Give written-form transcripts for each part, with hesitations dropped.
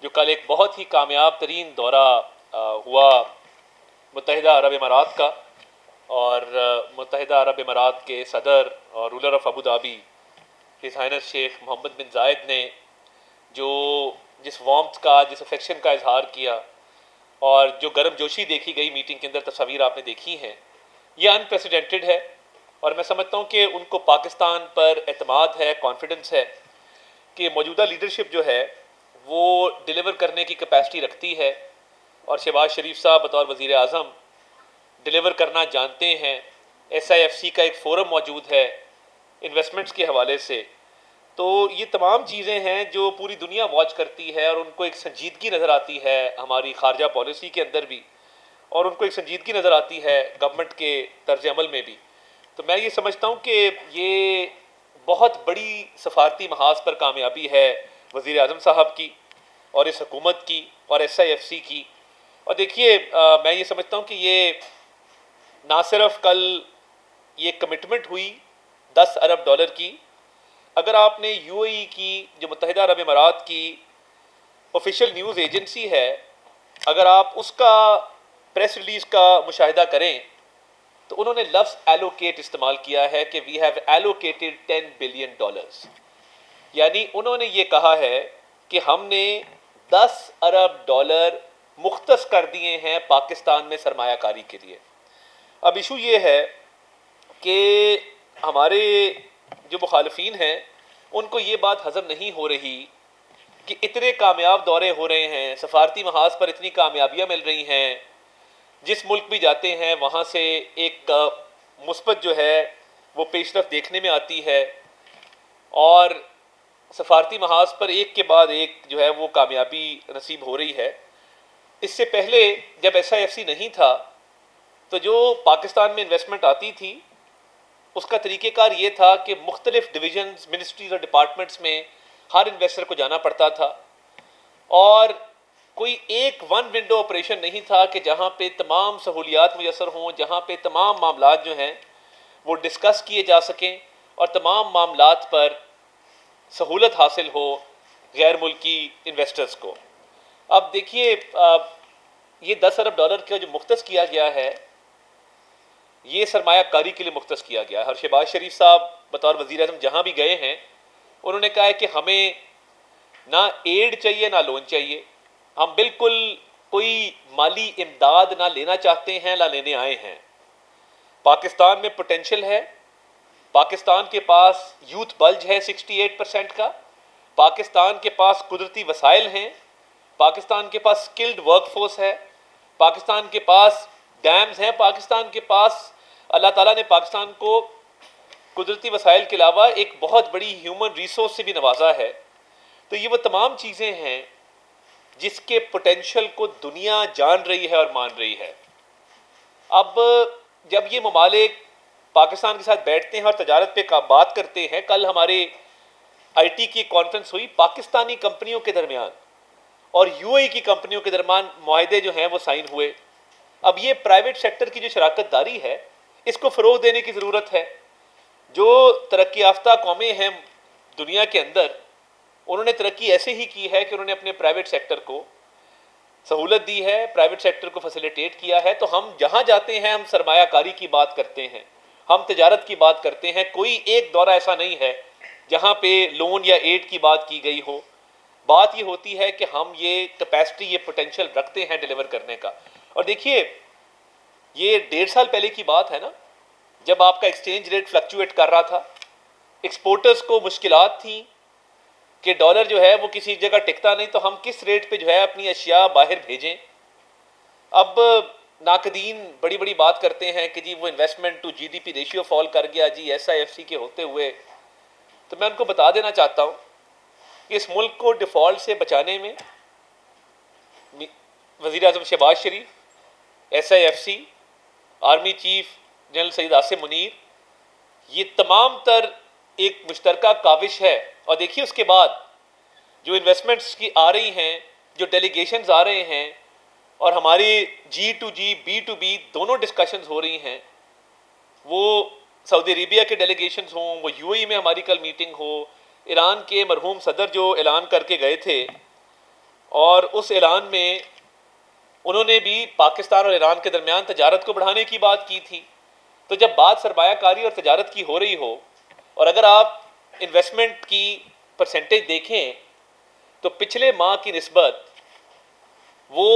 जो कल एक बहुत ही कामयाब तरीन दौरा हुआ मुत्तहिदा अरब इमारात का। और मुत्तहिदा अरब इमारात के सदर और ruler of Abu Dhabi his highness Sheikh Mohammed bin Zayed ने जो जिस वार्मथ का, जिस अफेक्शन का इजहार किया और जो गर्म जोशी देखी गई मीटिंग के अंदर, तस्वीर आपने देखी हैं, ये अनप्रेसिडेंटेड है। और मैं समझता हूँ कि उनको पाकिस्तान पर एतमाद है, कॉन्फिडेंस है कि मौजूदा लीडरशिप जो है वो डिलीवर करने की कैपेसिटी रखती है। और शहबाज शरीफ साहब बतौर वज़ीर आज़म डिलीवर करना जानते हैं। SIFC का एक फ़ोरम मौजूद है इन्वेस्टमेंट्स के हवाले से। तो ये तमाम चीज़ें हैं जो पूरी दुनिया वॉच करती है और उनको एक संजीदगी नज़र आती है हमारी खारजा पॉलिसी के अंदर भी, और उनको एक संजीदगी नज़र आती है गवर्नमेंट के तर्ज अमल में भी। तो मैं ये समझता हूँ कि ये बहुत बड़ी सफारती महाज पर कामयाबी है वज़ीर आज़म साहब की और इस हुकूमत की और SIFC की। और देखिए, मैं ये समझता हूँ कि ये ना सिर्फ कल ये कमिटमेंट हुई 10 अरब डॉलर की। अगर आपने UAE की, जो मुत्तहिदा अरब इमारात की ऑफिशियल न्यूज़ एजेंसी है, अगर आप उसका प्रेस रिलीज़ का मुशाहिदा करें तो उन्होंने लफ्ज़ एलोकेट इस्तेमाल किया है कि वी हैव एलोकेटेड $10 बिलियन। यानी उन्होंने ये कहा है कि हमने 10 अरब डॉलर मुख्तस कर दिए हैं पाकिस्तान में सरमायाकारी के लिए। अब इशू ये है कि हमारे जो मुखालफीन हैं उनको ये बात हज़म नहीं हो रही कि इतने कामयाब दौरे हो रहे हैं, सफारती महाज पर इतनी कामयाबियाँ मिल रही हैं, जिस मुल्क भी जाते हैं वहाँ से एक मुस्बत जो है वो पेशरफ देखने में आती है, और सफारती महाज पर एक के बाद एक जो है वो कामयाबी नसीब हो रही है। इससे पहले जब SIFC नहीं था तो जो पाकिस्तान में इन्वेस्टमेंट आती थी उसका तरीक़ेकार ये था कि मुख्तलिफ डिवीजन्स, मिनिस्ट्रीज और डिपार्टमेंट्स में हर इन्वेस्टर को जाना पड़ता था, और कोई एक वन विंडो ऑपरेशन नहीं था कि जहाँ पे तमाम सहूलियात मुयसर हों, जहाँ पे तमाम मामलात जो हैं वो डिस्कस किए जा सकें और तमाम मामलात पर सहूलत हासिल हो गैर मुल्की इन्वेस्टर्स को। अब देखिए, ये 10 अरब डॉलर का जो मुख्तस किया गया है ये सरमायाकारी के लिए मुख्तस किया गया है। और शहबाज शरीफ साहब बतौर वज़ीर आज़म जहाँ भी गए हैं उन्होंने कहा है कि हमें ना एड चाहिए ना लोन चाहिए, हम बिल्कुल कोई माली इमदाद ना लेना चाहते हैं ना लेने आए हैं। पाकिस्तान में पोटेंशियल है, पाकिस्तान के पास यूथ बल्ज है 68% का, पाकिस्तान के पास कुदरती वसाइल हैं, पाकिस्तान के पास स्किल्ड वर्कफोर्स है, पाकिस्तान के पास डैम्स हैं, पाकिस्तान के पास अल्लाह ताला ने पाकिस्तान को कुदरती वसाइल के अलावा एक बहुत बड़ी ह्यूमन रिसोर्स से भी नवाजा है। तो ये वो तमाम चीज़ें हैं जिसके पोटेंशियल को दुनिया जान रही है और मान रही है। अब जब ये ममालिक पाकिस्तान के साथ बैठते हैं और तजारत पे बात करते हैं, कल हमारे IT की कॉन्फ्रेंस हुई पाकिस्तानी कंपनियों के दरमियान और UAE की कंपनियों के दरमियान मुआहदे जो हैं वो साइन हुए। अब ये प्राइवेट सेक्टर की जो शराकत दारी है इसको फ़रोग़ देने की ज़रूरत है। जो तरक्की याफ्ता कौमें हैं दुनिया के अंदर उन्होंने तरक्की ऐसे ही की है कि उन्होंने अपने प्राइवेट सेक्टर को सहूलत दी है, प्राइवेट सेक्टर को फैसिलिटेट किया है। तो हम जहाँ जाते हैं हम सरमायाकारी की बात करते हैं, हम तजारत की बात करते हैं। कोई एक दौरा ऐसा नहीं है जहाँ पे लोन या एड की बात की गई हो। बात ये होती है कि हम ये कैपेसिटी, ये पोटेंशियल रखते हैं डिलीवर करने का। और देखिए, ये 1.5 साल पहले की बात है ना, जब आपका एक्सचेंज रेट फ्लक्चुएट कर रहा था, एक्सपोर्टर्स को मुश्किलात थी कि डॉलर जो है वो किसी जगह टिकता नहीं, तो हम किस रेट पे जो है अपनी अशिया बाहर भेजें। अब नाकदीन बड़ी बड़ी बात करते हैं कि जी वो investment to GDP ratio fall कर गया जी SIFC के होते हुए। तो मैं उनको बता देना चाहता हूँ कि इस मुल्क को डिफ़ॉल्ट से बचाने में वज़ीर आज़म शहबाज शरीफ, SIFC, army chief general Syed Asim Munir, ये तमाम तर एक मुश्तरका काविश है। और देखिए उसके बाद जो इन्वेस्टमेंट्स की आ रही हैं, जो डेलीगेशंस आ रहे हैं, और हमारी G2G B2B दोनों डिस्कशंस हो रही हैं, वो सऊदी अरेबिया के डेलीगेशंस हों, वो UAE में हमारी कल मीटिंग हो, ईरान के मरहूम सदर जो ऐलान करके गए थे, और उस ऐलान में उन्होंने भी पाकिस्तान और ईरान के दरमियान तजारत को बढ़ाने की बात की थी। तो जब बात सरमायाकारी और तजारत की हो रही हो, और अगर आप इन्वेस्टमेंट की परसेंटेज देखें तो पिछले माह की निस्बत वो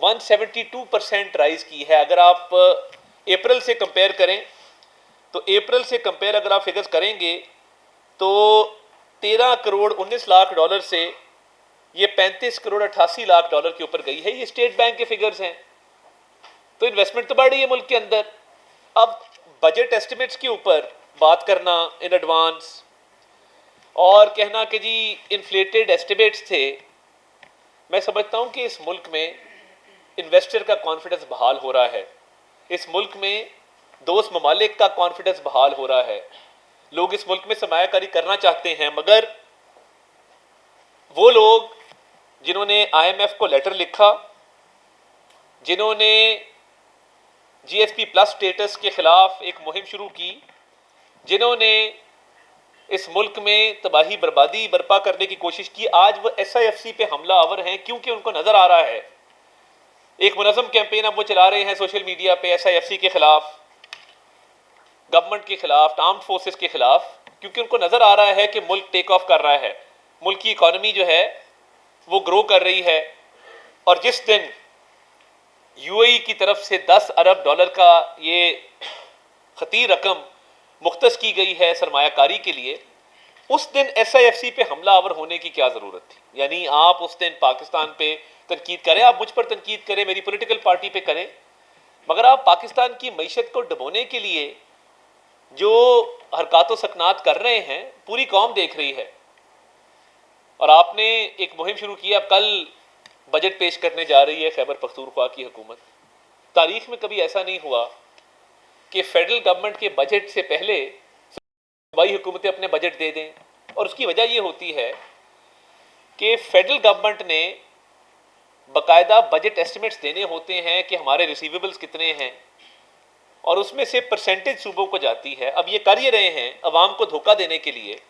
172% राइज की है। अगर आप अप्रैल से कंपेयर करें तो अप्रैल से कंपेयर अगर आप फिगर्स करेंगे तो 13 करोड़ 19 लाख डॉलर से ये 35 करोड़ 88 लाख डॉलर के ऊपर गई है। ये स्टेट बैंक के फिगर्स हैं। तो इन्वेस्टमेंट तो बढ़ रही है मुल्क के अंदर। अब बजट एस्टिमेट्स के ऊपर बात करना इन एडवांस और कहना कि जी इन्फ्लेटेड एस्टिमेट्स थे, मैं समझता हूं कि इस मुल्क में इन्वेस्टर का कॉन्फिडेंस बहाल हो रहा है। इस मुल्क में दोस्त ममालिक का कॉन्फिडेंस बहाल हो रहा है। लोग इस मुल्क में सरमायाकारी करना चाहते हैं, मगर वो लोग जिन्होंने IMF को लेटर लिखा, जिन्होंने GSP प्लस स्टेटस के खिलाफ एक मुहिम शुरू की, जिन्होंने इस मुल्क में तबाही बर्बादी बर्पा करने की कोशिश की, आज वो SIFC पे हमला आवर हैं क्योंकि उनको नजर आ रहा है एक मुनज़्ज़म कैंपेन अब वो चला रहे हैं सोशल मीडिया पे SIFC के खिलाफ, गवर्नमेंट के खिलाफ, आर्म्ड फोर्सेस के खिलाफ, क्योंकि उनको नजर आ रहा है कि मुल्क टेक ऑफ कर रहा है, मुल्क की इकॉनमी जो है वो ग्रो कर रही है। और जिस दिन UAE की तरफ से 10 अरब डॉलर का ये खतीर रकम मुख्तस की गई है सरमायाकारी के लिए, उस दिन SIFC पे हमला आवर होने की क्या ज़रूरत थी। यानी आप उस दिन पाकिस्तान पे तनकीद करें, आप मुझ पर तनकीद करें, मेरी पॉलिटिकल पार्टी पे करें, मगर आप पाकिस्तान की मईशत को डुबोने के लिए जो हरकत व सकनात कर रहे हैं पूरी कौम देख रही है। और आपने एक मुहिम शुरू की, अब कल बजट पेश करने जा रही है खैबर पख्तूनख्वा की हुकूमत। तारीख में कभी ऐसा नहीं हुआ कि फेडरल गवर्नमेंट के बजट से पहले सूबाई हुकूमतें अपने बजट दे दें। और उसकी वजह यह होती है कि फेडरल गवर्नमेंट ने बाकायदा बजट एस्टिमेट्स देने होते हैं कि हमारे रिसीवेबल्स कितने हैं, और उसमें से परसेंटेज सूबों को जाती है। अब ये कर ये रहे हैं अवाम को धोखा देने के लिए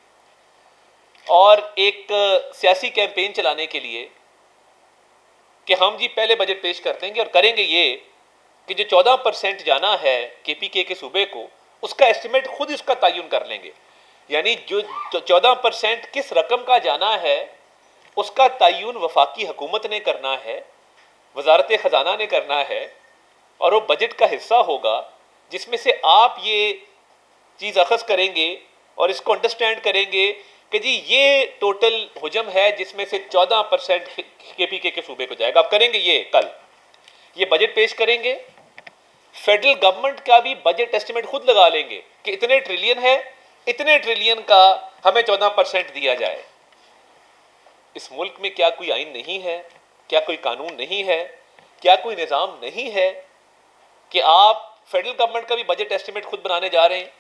और एक सियासी कैंपेन चलाने के लिए कि हम जी पहले बजट पेश कर देंगे और करेंगे ये कि जो 14% जाना है KPK के सूबे को, उसका एस्टिमेट खुद इसका तयन कर लेंगे। यानी जो 14% किस रकम का जाना है उसका तयन वफाकी हुकूमत ने करना है, वजारत ख़जाना ने करना है, और वो बजट का हिस्सा होगा जिसमें से आप ये चीज़ अखज़ करेंगे और इसको अंडरस्टैंड करेंगे कि जी ये टोटल हुजम है जिसमें से 14% KPK के सूबे को जाएगा। आप करेंगे ये, कल ये बजट पेश करेंगे, फेडरल गवर्नमेंट का भी बजट एस्टिमेट खुद लगा लेंगे कि इतने ट्रिलियन है, इतने ट्रिलियन का हमें 14% दिया जाए। इस मुल्क में क्या कोई आइन नहीं है? क्या कोई कानून नहीं है? क्या कोई निज़ाम नहीं है कि आप फेडरल गवर्नमेंट का भी बजट एस्टिमेट खुद बनाने जा रहे हैं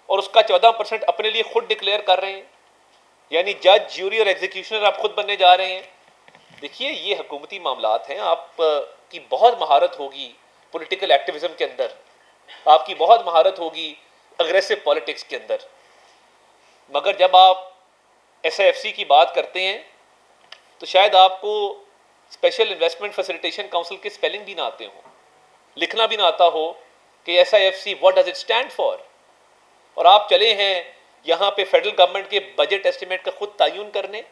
और उसका 14% अपने लिए खुद डिक्लेयर कर रहे हैं? यानी जज, ज्यूरी और एग्जीक्यूशनर आप खुद बनने जा रहे हैं। देखिए ये हुकूमती मामलात हैं। आप की बहुत महारत होगी पॉलिटिकल एक्टिविज्म के अंदर, आपकी बहुत महारत होगी अग्रेसिव पॉलिटिक्स के अंदर, मगर जब आप SIFC की बात करते हैं तो शायद आपको स्पेशल इन्वेस्टमेंट फैसिलिटेशन काउंसिल के स्पेलिंग भी ना आते हो, लिखना भी ना आता हो कि SIFC what does it stand for. और आप चले हैं यहाँ पे फेडरल गवर्नमेंट के बजट एस्टिमेट का खुद तयन करने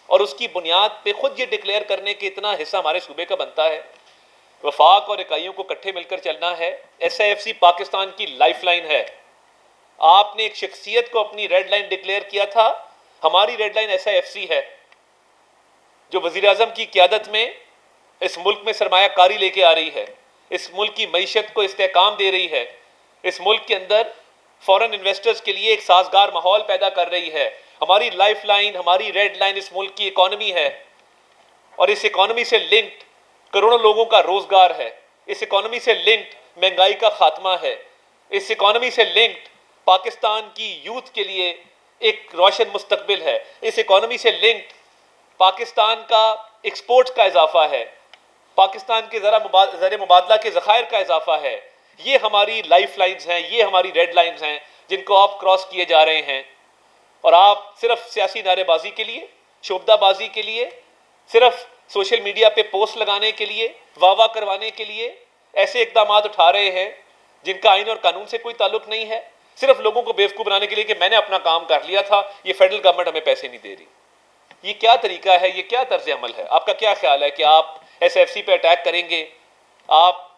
और उसकी बुनियाद पे खुद ये डिक्लेयर करने कि इतना हिस्सा हमारे सूबे का बनता है। वफाक और इकाइयों को इकट्ठे मिलकर चलना है। SIFC पाकिस्तान की लाइफलाइन है। आपने एक शख्सियत को अपनी रेड लाइन डिक्लेयर किया था, हमारी रेड लाइन SIFC है जो वज़ीर आज़म की क़यादत में इस मुल्क में सरमायाकारी लेके आ रही है, इस मुल्क की मईशत को इस्तेहकाम दे रही है, इस मुल्क के अंदर फॉरेन इन्वेस्टर्स के लिए एक साजगार माहौल पैदा कर रही है। हमारी लाइफ लाइन, हमारी रेड लाइन इस मुल्क की इकॉनमी है और इस इकॉनमी से लिंक्ड करोड़ों लोगों का रोजगार है। इस इकॉनमी से लिंक्ड महंगाई का खात्मा है। इस इकॉनमी से लिंक्ड पाकिस्तान की यूथ के लिए एक रोशन मुस्तकबिल है। इस इकॉनमी से लिंक्ड पाकिस्तान का एक्सपोर्ट्स का इजाफा है, पाकिस्तान के ज़र मुबादला के ज़खायर का इजाफा है। ये हमारी लाइफ लाइन्स हैं, ये हमारी रेड लाइन्स हैं जिनको आप क्रॉस किए जा रहे हैं। और आप सिर्फ सियासी नारेबाजी के लिए, शोबदाबाजी के लिए, सिर्फ सोशल मीडिया पे पोस्ट लगाने के लिए, वाह वाह करवाने के लिए ऐसे इकदाम उठा रहे हैं जिनका आइन और कानून से कोई ताल्लुक नहीं है, सिर्फ लोगों को बेवकूफ़ बनाने के लिए कि मैंने अपना काम कर लिया था, ये फेडरल गवर्नमेंट हमें पैसे नहीं दे रही। ये क्या तरीका है, ये क्या तर्ज अमल है? आपका क्या ख्याल है कि आप SFC पे अटैक करेंगे, आप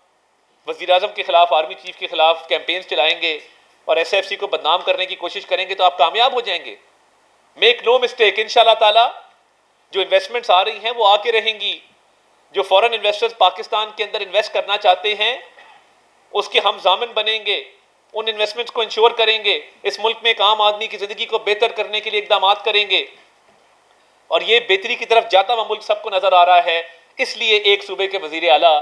वज़ीर आज़म के खिलाफ, आर्मी चीफ के खिलाफ कैंपेन्स चलाएंगे और SFC को बदनाम करने की कोशिश करेंगे तो आप कामयाब हो जाएंगे? मेक नो मिस्टेक, इंशाल्लाह ताला जो इन्वेस्टमेंट्स आ रही हैं वो आके रहेंगी। जो फॉरेन इन्वेस्टर्स पाकिस्तान के अंदर इन्वेस्ट करना चाहते हैं उसके हम जामिन बनेंगे, उन इन्वेस्टमेंट्स को इंश्योर करेंगे, इस मुल्क में एक आम आदमी की ज़िंदगी को बेहतर करने के लिए इकदाम करेंगे और ये बेहतरी की तरफ जाता हुआ मुल्क सबको नज़र आ रहा है। इसलिए एक सूबे के वज़ीर आला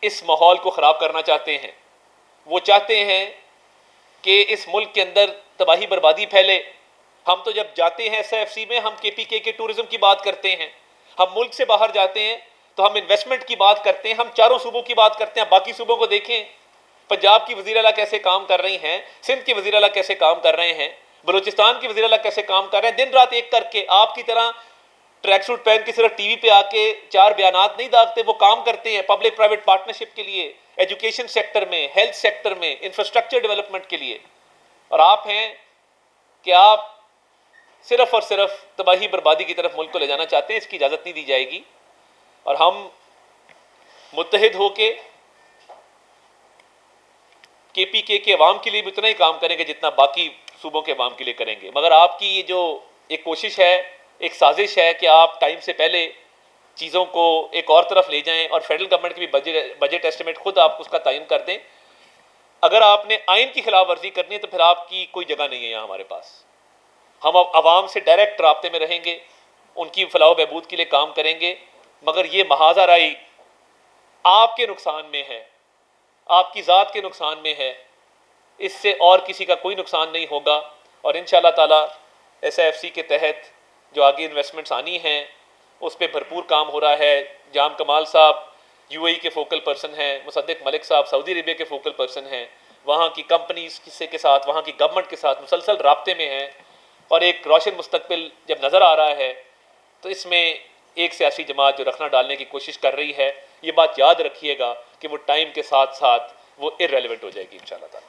इस माहौल को ख़राब करना चाहते हैं। वो चाहते हैं कि इस मुल्क के अंदर तबाही बर्बादी फैले। हम तो जब जाते हैं SFC में हम KPK के टूरिज्म की बात करते हैं, हम मुल्क से बाहर जाते हैं तो हम इन्वेस्टमेंट की बात करते हैं, हम चारों सूबों की बात करते हैं। बाकी सूबों को देखें, पंजाब की वज़ीर आला कैसे काम कर रही हैं, सिंध के वज़ीर आला कैसे काम कर रहे हैं, बलूचिस्तान की वज़ीर आला कैसे काम कर रहे हैं, दिन रात एक करके। आपकी तरह ट्रैक सूट पहन के सिर्फ टीवी पे आके चार बयानात नहीं दागते, वो काम करते हैं पब्लिक प्राइवेट पार्टनरशिप के लिए, एजुकेशन सेक्टर में, हेल्थ सेक्टर में, इंफ्रास्ट्रक्चर डेवलपमेंट के लिए। और आप हैं कि आप सिर्फ और सिर्फ तबाही बर्बादी की तरफ मुल्क को ले जाना चाहते हैं। इसकी इजाज़त नहीं दी जाएगी और हम मुत्तहिद होके KPK के अवाम के लिए भी उतना ही काम करेंगे जितना बाकी सूबों के अवाम के लिए करेंगे। मगर आपकी ये जो एक कोशिश है, एक साजिश है कि आप टाइम से पहले चीज़ों को एक और तरफ ले जाएं और फेडरल गवर्नमेंट की भी बजट एस्टिमेट खुद आप उसका तयन कर दें। अगर आपने आइन की खिलाफ वर्जी करनी है तो फिर आपकी कोई जगह नहीं है यहाँ हमारे पास। हम अब आवाम से डायरेक्ट राब्ते में रहेंगे, उनकी फलाह बहबूद के लिए काम करेंगे। मगर ये महाज़ाराई आपके नुकसान में है, आपकी ज़ात के नुकसान में है, इससे और किसी का कोई नुकसान नहीं होगा। और इंशाअल्लाह ताला SFC के तहत जो आगे इन्वेस्टमेंट्स आनी हैं उस पर भरपूर काम हो रहा है। जाम कमाल साहब UAE के फोकल पर्सन हैं, मुसद्दिक मलिक साहब सऊदी अरेबिया के फोकल पर्सन हैं, वहाँ की कंपनीज के साथ, वहाँ की गवर्नमेंट के साथ मुसलसल राब्ते में हैं और एक रोशन मुस्तकबिल जब नज़र आ रहा है तो इसमें एक सियासी जमात जो रखना डालने की कोशिश कर रही है, ये बात याद रखिएगा कि वो टाइम के साथ साथ वो इररेलेवेंट हो जाएगी इंशाअल्लाह ताला।